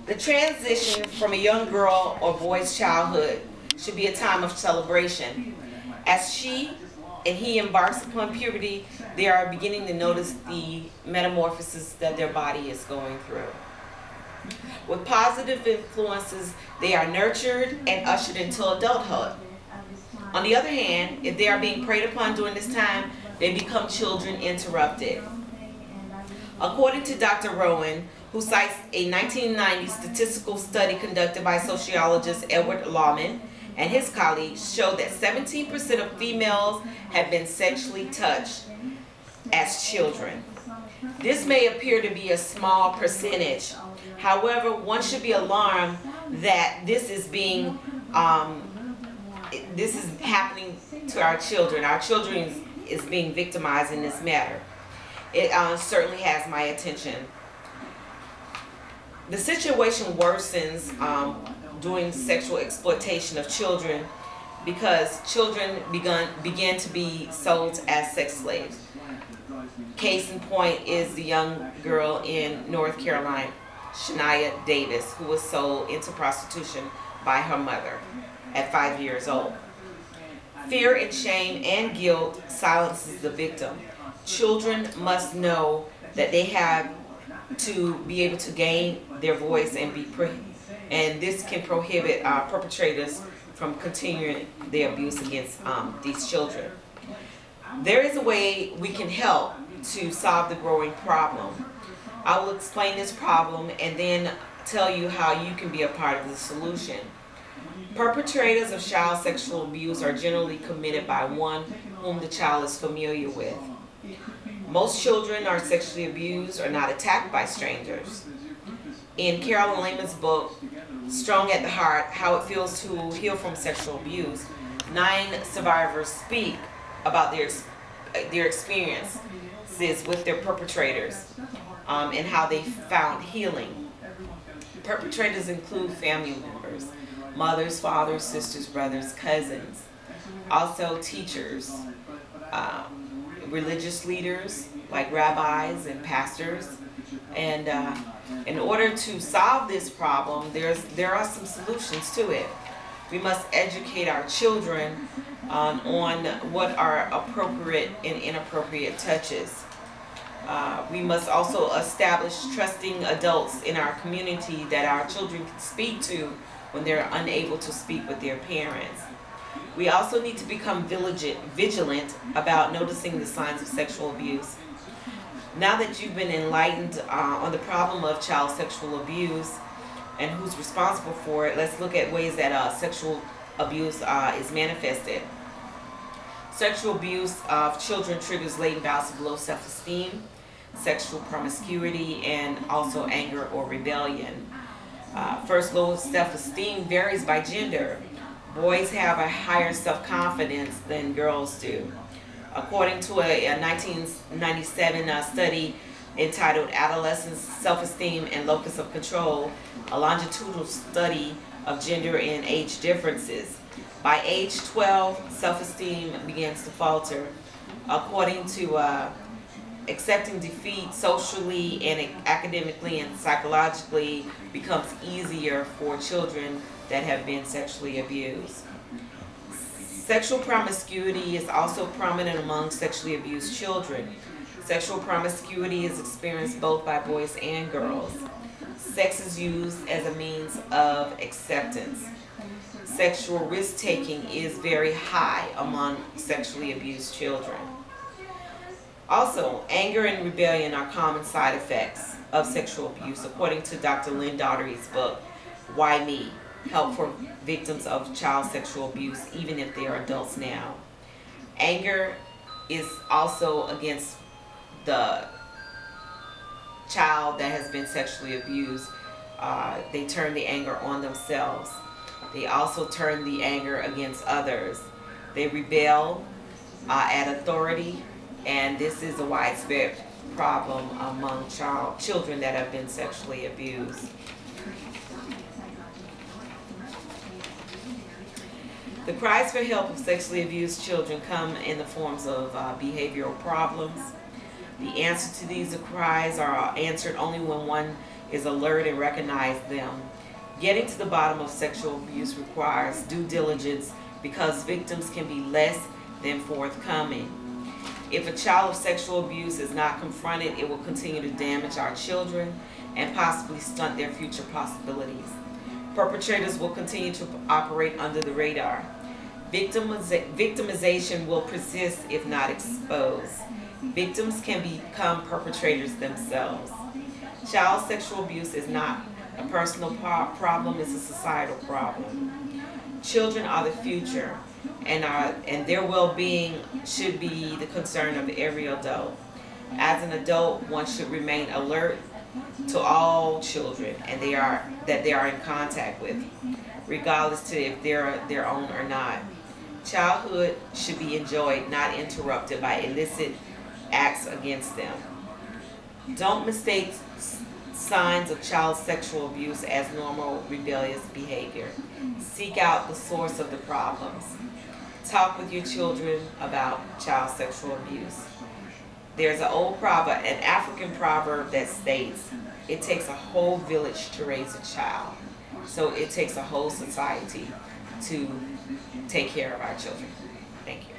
The transition from a young girl or boy's childhood should be a time of celebration. As she and he embarks upon puberty, they are beginning to notice the metamorphosis that their body is going through. With positive influences, they are nurtured and ushered into adulthood. On the other hand, if they are being preyed upon during this time, they become children interrupted. According to Dr. Rowan, who cites a 1990 statistical study conducted by sociologist Edward Lawman and his colleagues, showed that 17% of females have been sexually touched as children. This may appear to be a small percentage. However, one should be alarmed that this is happening to our children. Our children is being victimized in this matter. It certainly has my attention. The situation worsens during sexual exploitation of children because children began to be sold as sex slaves. Case in point is the young girl in North Carolina, Shania Davis, who was sold into prostitution by her mother at 5 years old. Fear and shame and guilt silences the victim. Children must know that they have to be able to gain their voice and this can prohibit perpetrators from continuing the abuse against these children. There is a way we can help to solve the growing problem. I will explain this problem and then tell you how you can be a part of the solution. Perpetrators of child sexual abuse are generally committed by one whom the child is familiar with. Most children are sexually abused or not attacked by strangers. In Carolyn Lehman's book, Strong at the Heart, How It Feels to Heal from Sexual Abuse, 9 survivors speak about their experiences with their perpetrators and how they found healing. Perpetrators include family members, mothers, fathers, sisters, brothers, cousins, also teachers, religious leaders like rabbis and pastors. And in order to solve this problem, there are some solutions to it. We must educate our children on what are appropriate and inappropriate touches. We must also establish trusting adults in our community that our children can speak to when they're unable to speak with their parents. We also need to become vigilant about noticing the signs of sexual abuse. Now that you've been enlightened on the problem of child sexual abuse and who's responsible for it, let's look at ways that sexual abuse is manifested. Sexual abuse of children triggers latent bouts of low self-esteem, sexual promiscuity, and also anger or rebellion. First, low self-esteem varies by gender. Boys have a higher self-confidence than girls do. According to a 1997 study entitled Adolescence, Self-Esteem, and Locus of Control, a longitudinal study of gender and age differences. By age 12, self-esteem begins to falter. According to accepting defeat socially and academically and psychologically becomes easier for children that have been sexually abused. Sexual promiscuity is also prominent among sexually abused children. Sexual promiscuity is experienced both by boys and girls. Sex is used as a means of acceptance. Sexual risk-taking is very high among sexually abused children. Also, anger and rebellion are common side effects of sexual abuse, according to Dr. Lynn Daugherty's book, Why Me? Help for victims of child sexual abuse, even if they are adults now. Anger is also against the child that has been sexually abused. They turn the anger on themselves. They also turn the anger against others. They rebel at authority, and this is a widespread problem among children that have been sexually abused. The cries for help of sexually abused children come in the forms of behavioral problems, The answer to these cries are answered only when one is alert and recognizes them. Getting to the bottom of sexual abuse requires due diligence because victims can be less than forthcoming. If a child of sexual abuse is not confronted, it will continue to damage our children and possibly stunt their future possibilities. Perpetrators will continue to operate under the radar. Victimization will persist if not exposed. Victims can become perpetrators themselves. Child sexual abuse is not a personal problem, it's a societal problem. Children are the future, and their well-being should be the concern of every adult. As an adult, one should remain alert to all children that they are in contact with, regardless to if they're their own or not. Childhood should be enjoyed, not interrupted by illicit acts against them. Don't mistake signs of child sexual abuse as normal rebellious behavior. Seek out the source of the problems. Talk with your children about child sexual abuse. There's an old proverb, an African proverb that states, it takes a whole village to raise a child. So it takes a whole society to take care of our children. Thank you.